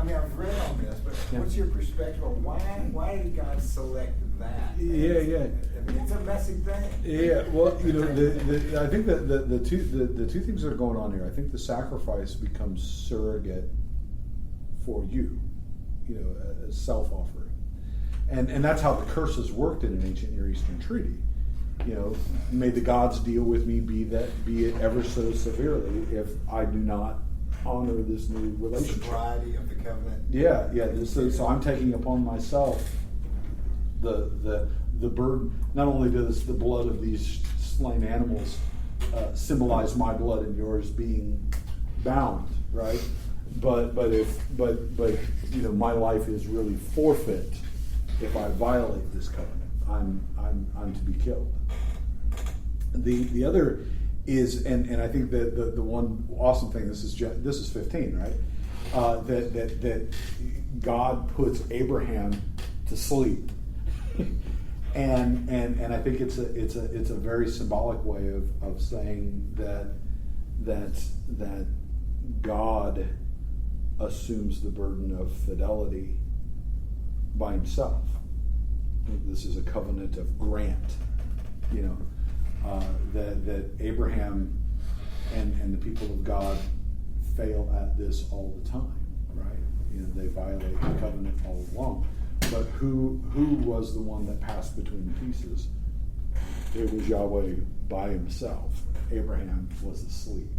mean, I've read on this, but what's your perspective on why did God select that? Yeah. I mean, it's a messy thing. Yeah, well, I think that the two things that are going on here. I think the sacrifice becomes surrogate for you, a self-offering, and that's how the curses worked in an ancient Near Eastern treaty. May the gods deal with me, be it ever so severely, if I do not honor this new relationship. The sobriety of the covenant. Yeah. So I'm taking upon myself the burden. Not only does the blood of these slain animals symbolize my blood and yours being bound, right? But my life is really forfeit if I violate this covenant. I'm to be killed. The other is, and I think that the one awesome thing, this is 15, right? That God puts Abraham to sleep, and I think it's a very symbolic way of saying that God assumes the burden of fidelity by himself. This is a covenant of grant, that Abraham and the people of God fail at this all the time, right? They violate the covenant all along. But who was the one that passed between the pieces? It was Yahweh by himself. Abraham was asleep.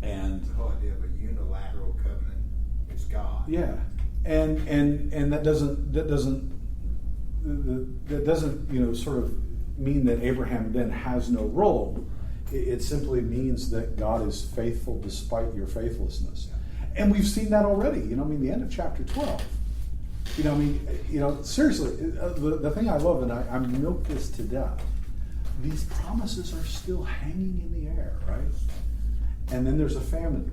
And the whole idea of a unilateral covenant is God. Yeah, and that doesn't sort of mean that Abraham then has no role. It simply means that God is faithful despite your faithlessness. And we've seen that already. The end of chapter 12. Seriously, the thing I love, and I milk this to death, these promises are still hanging in the air, right? And then there's a famine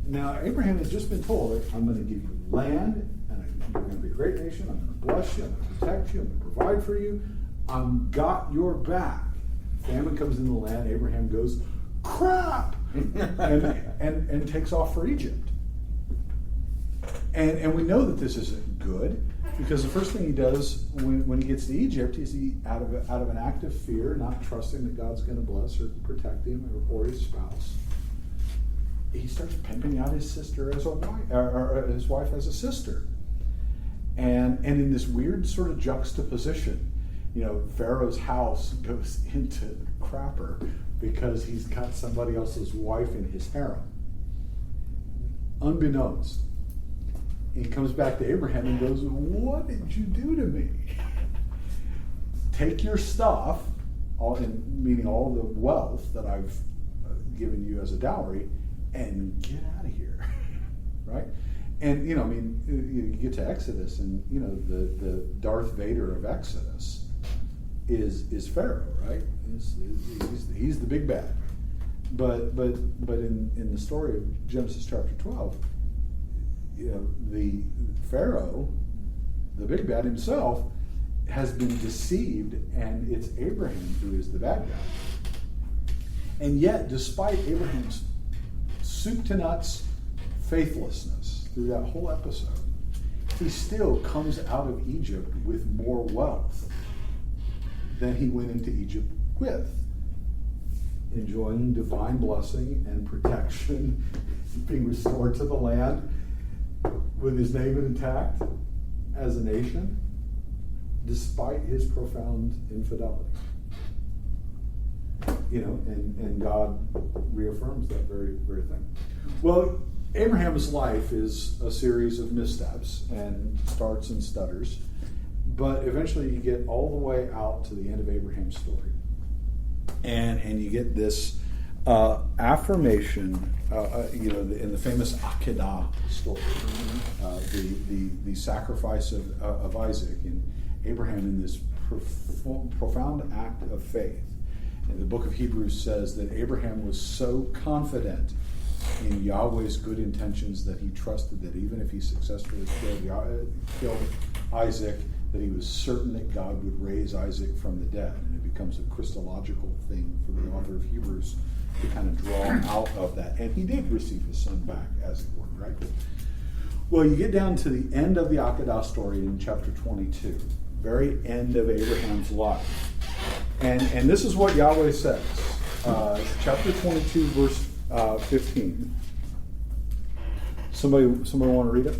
in the land. Now, Abraham has just been told, I'm going to give you land, and you're going to be a great nation, I'm going to bless you, I'm going to protect you, I'm going to provide for you. I've got your back. Famine comes in the land, Abraham goes, crap! and takes off for Egypt. And we know that this isn't good, because the first thing he does when he gets to Egypt is out of an act of fear, not trusting that God's going to bless or protect him or his spouse, he starts pimping out his sister as a wife, or his wife as a sister. And in this weird sort of juxtaposition, Pharaoh's house goes into crapper because he's got somebody else's wife in his harem. Unbeknownst. He comes back to Abraham and goes, what did you do to me? Take your stuff, meaning all the wealth that I've given you as a dowry, and get out of here, right? And, you get to Exodus, and, the Darth Vader of Exodus is Pharaoh, right? He's the big bad. But in the story of Genesis chapter 12, the Pharaoh, the big bad himself, has been deceived, and it's Abraham who is the bad guy. And yet, despite Abraham's soup to nuts faithlessness through that whole episode, he still comes out of Egypt with more wealth than he went into Egypt with, enjoying divine blessing and protection, being restored to the land with his name intact as a nation, despite his profound infidelity. And God reaffirms that very, very thing. Well, Abraham's life is a series of missteps and starts and stutters, but eventually you get all the way out to the end of Abraham's story, and you get this affirmation, in the famous Akedah story, the sacrifice of Isaac, and Abraham in this profound act of faith. And the book of Hebrews says that Abraham was so confident in Yahweh's good intentions that he trusted that even if he successfully killed Isaac, that he was certain that God would raise Isaac from the dead. And it becomes a Christological thing for the author of Hebrews kind of draw out of that. And he did receive his son back, as it were, right? Well, you get down to the end of the Akedah story in chapter 22, very end of Abraham's life. And this is what Yahweh says. Chapter 22, verse 15. Somebody want to read it?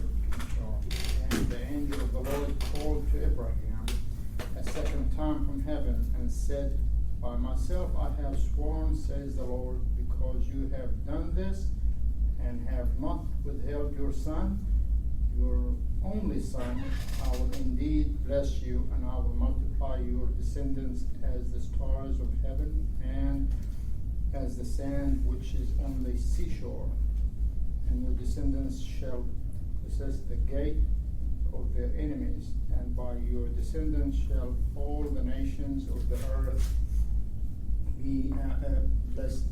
And the angel of the Lord called to Abraham a second time from heaven and said, By myself I have sworn, says the Lord, because you have done this and have not withheld your son, your only son. I will indeed bless you, and I will multiply your descendants as the stars of heaven and as the sand which is on the seashore. And your descendants shall possess the gate of their enemies, and by your descendants shall all the nations of the earth be blessed.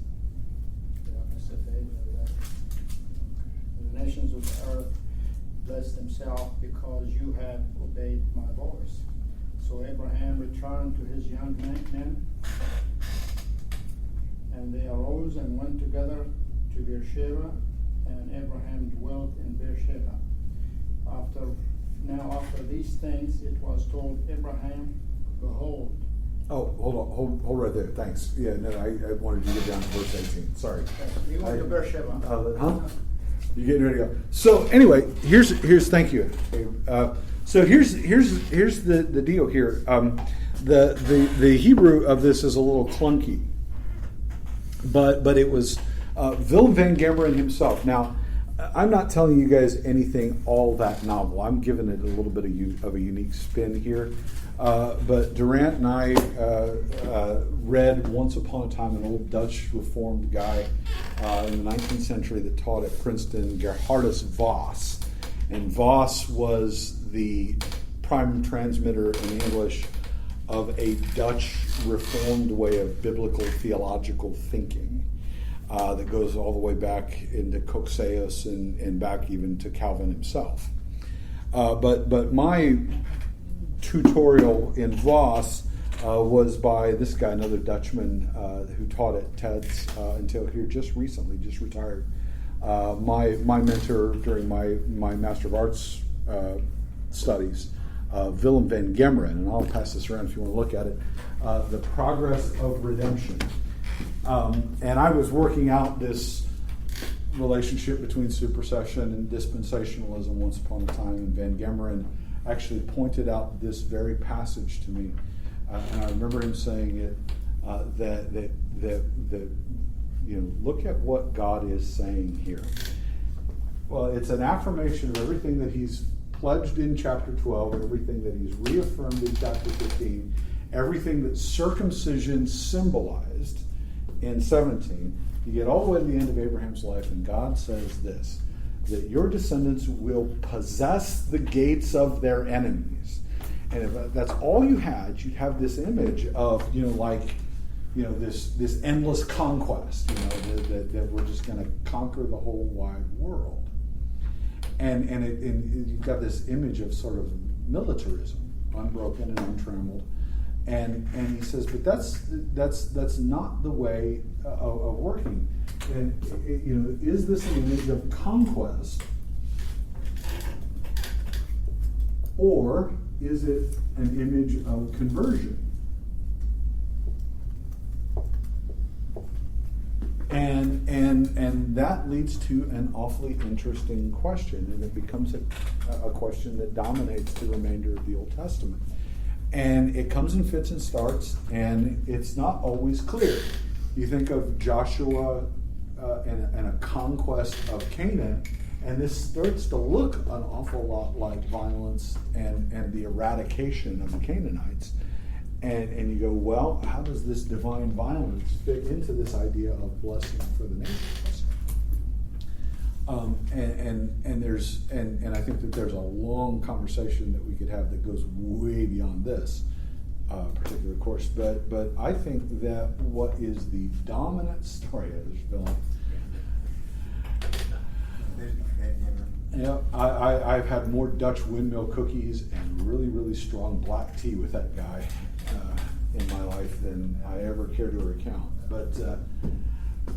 The nations of the earth bless themselves because you have obeyed my voice. So Abraham returned to his young men, and they arose and went together to Beersheba, and Abraham dwelt in Beersheba. After these things, it was told Abraham, Behold. Oh, hold right there. Thanks. Yeah, no, I wanted you to get down to verse 18. Sorry. You went to Beersheba. You're getting ready to go. So anyway, here's thank you. So here's the deal here. The Hebrew of this is a little clunky, but it was Willem van Gemeren himself. Now, I'm not telling you guys anything all that novel. I'm giving it a little bit of a unique spin here. But Durant and I read once upon a time an old Dutch Reformed guy in the 19th century that taught at Princeton, Gerhardus Voss. And Voss was the prime transmitter in English of a Dutch Reformed way of biblical theological thinking. That goes all the way back into Coxeus and back even to Calvin himself. But my tutorial in Voss was by this guy, another Dutchman who taught at TEDS until here just recently, just retired. My mentor during my Master of Arts studies, Willem van Gemeren, and I'll pass this around if you want to look at it, The Progress of Redemption. And I was working out this relationship between supersession and dispensationalism once upon a time, and Van Gemeren actually pointed out this very passage to me, and I remember him saying it that look at what God is saying here. Well, it's an affirmation of everything that he's pledged in chapter 12, everything that he's reaffirmed in chapter 15, everything that circumcision symbolized in 17. You get all the way to the end of Abraham's life, and God says this, that your descendants will possess the gates of their enemies. And if that's all you had, you'd have this image of, this endless conquest, that we're just going to conquer the whole wide world. And you've got this image of sort of militarism, unbroken and untrammeled. And he says, but that's not the way of working. And is this an image of conquest, or is it an image of conversion? And that leads to an awfully interesting question, and it becomes a question that dominates the remainder of the Old Testament. And it comes in fits and starts, and it's not always clear. You think of Joshua and a conquest of Canaan, and this starts to look an awful lot like violence and the eradication of the Canaanites. And you go, well, how does this divine violence fit into this idea of blessing for the nations? And I think that there's a long conversation that we could have that goes way beyond this particular course. But I think that what is the dominant story of this film. Yeah, I've had more Dutch windmill cookies and really, really strong black tea with that guy in my life than I ever care to recount. But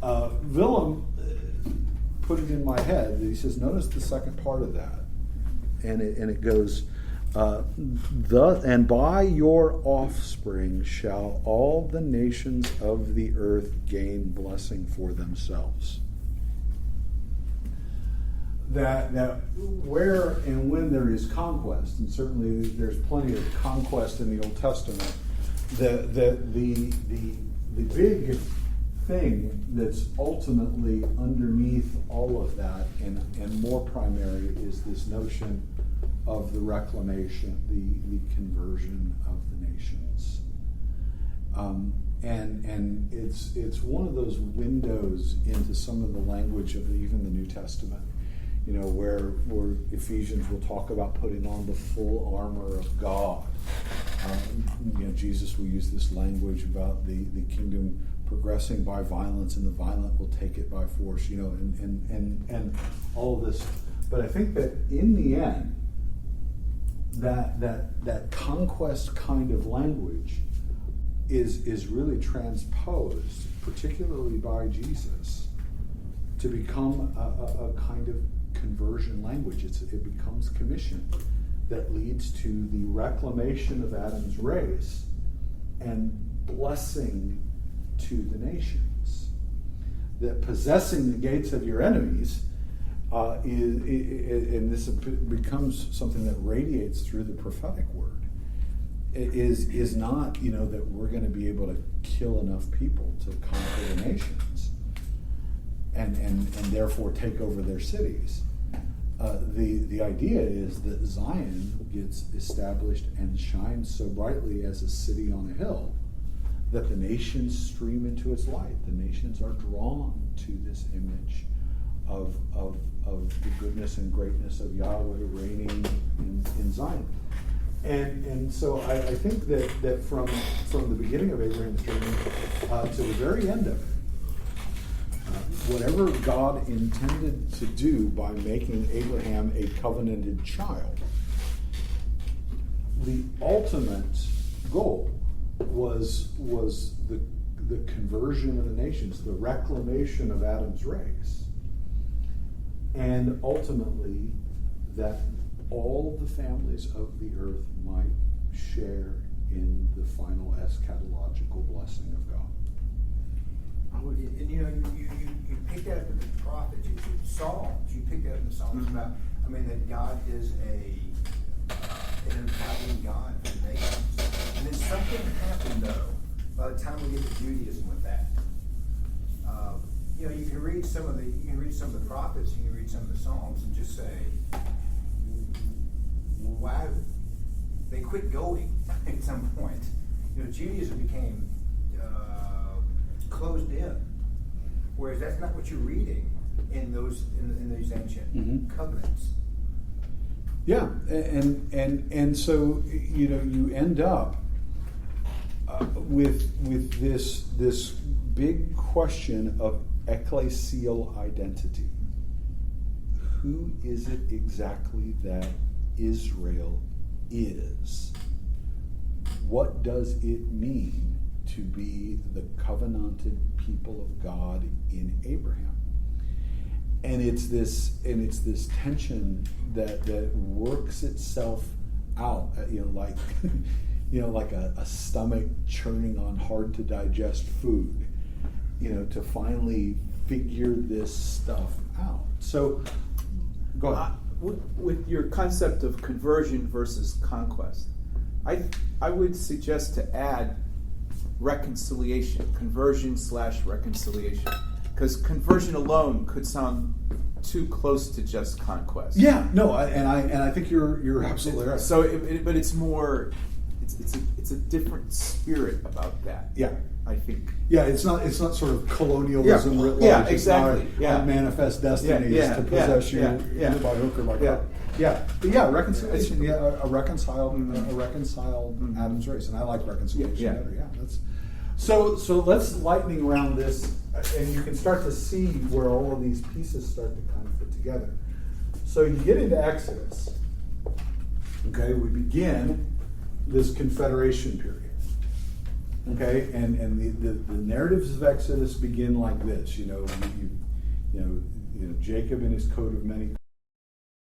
Willem put it in my head. He says, notice the second part of that, and it goes, and by your offspring shall all the nations of the earth gain blessing for themselves. That where and when there is conquest, and certainly there's plenty of conquest in the Old Testament, the big thing that's ultimately underneath all of that and more primary is this notion of the reclamation, the conversion of the nations. And it's one of those windows into some of the language of even the New Testament, where Ephesians will talk about putting on the full armor of God. Jesus will use this language about the kingdom progressing by violence, and the violent will take it by force, and all of this. But I think that in the end, that conquest kind of language is really transposed, particularly by Jesus, to become a kind of conversion language. It becomes commission that leads to the reclamation of Adam's race and blessing to the nations. That possessing the gates of your enemies and this becomes something that radiates through the prophetic word. Is not that we're going to be able to kill enough people to conquer the nations and therefore take over their cities. The idea is that Zion gets established and shines so brightly as a city on a hill that the nations stream into its light. The nations are drawn to this image of the goodness and greatness of Yahweh reigning in Zion. And so I think that from the beginning of Abraham's journey to the very end of it, whatever God intended to do by making Abraham a covenanted child, the ultimate goal was the conversion of the nations, the reclamation of Adam's race, and ultimately that all the families of the earth might share in the final eschatological blessing of God. And you pick that up in the prophets, Psalms. You pick that up in the Psalms about, that God is an inviting God for the nations. And then something happened though. By the time we get to Judaism with that, you can read some of the prophets, and you can read some of the Psalms, and just say, why they quit going at some point. Judaism became closed in, whereas that's not what you're reading in those ancient covenants. Yeah, and so you end up with this big question of ecclesial identity. Who is it exactly that Israel is? What does it mean to be the covenanted people of God in Abraham? And it's this tension that works itself out, like a stomach churning on hard to digest food, to finally figure this stuff out. So, go ahead. With your concept of conversion versus conquest, I would suggest to add reconciliation, conversion/reconciliation, because conversion alone could sound too close to just conquest. Yeah, no, I think you're absolutely right. So, but it's more, it's a different spirit about that. Yeah, I think. Yeah, it's not sort of colonialism writ large. Yeah, exactly. It's not our manifest destiny is to possess you either by hook or by crook. Yeah, but reconciliation. Yeah, a reconciled Adam's race, and I like reconciliation better. Yeah, that's so. Let's lightning round this, and you can start to see where all of these pieces start to kind of fit together. So you get into Exodus. Okay, we begin this confederation period. Okay, and the narratives of Exodus begin like this. You know, Jacob and his coat of many